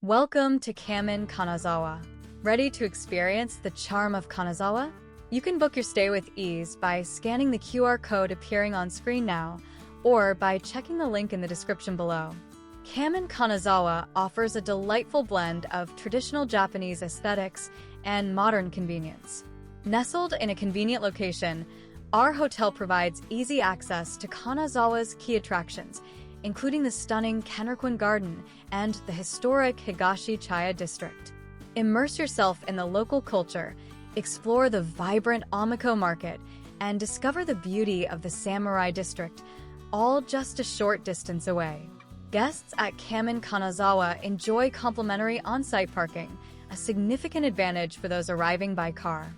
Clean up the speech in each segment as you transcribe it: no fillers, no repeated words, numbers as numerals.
Welcome to Kamin Kanazawa. Ready to experience the charm of Kanazawa? You can book your stay with ease by scanning the QR code appearing on screen now, or by checking the link in the description below. Kamin Kanazawa offers a delightful blend of traditional Japanese aesthetics and modern convenience. Nestled in a convenient location, our hotel provides easy access to Kanazawa's key attractions, including the stunning Kenrikun Garden and the historic Higashi-Chaya district. Immerse yourself in the local culture, explore the vibrant Omiko market, and discover the beauty of the Samurai district, all just a short distance away. Guests at Kamin Kanazawa enjoy complimentary on-site parking, a significant advantage for those arriving by car.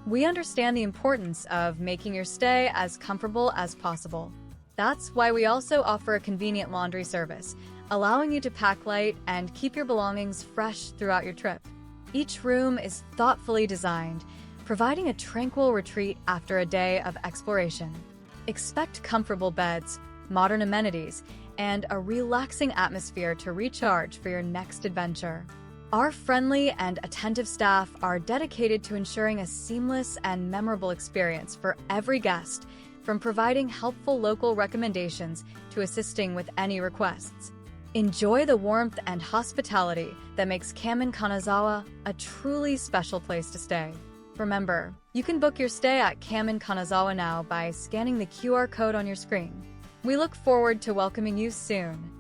We understand the importance of making your stay as comfortable as possible. That's why we also offer a convenient laundry service, allowing you to pack light and keep your belongings fresh throughout your trip. Each room is thoughtfully designed, providing a tranquil retreat after a day of exploration. Expect comfortable beds, modern amenities, and a relaxing atmosphere to recharge for your next adventure. Our friendly and attentive staff are dedicated to ensuring a seamless and memorable experience for every guest, from providing helpful local recommendations to assisting with any requests. Enjoy the warmth and hospitality that makes Kamin Kanazawa a truly special place to stay. Remember, you can book your stay at Kamin Kanazawa now by scanning the QR code on your screen. We look forward to welcoming you soon.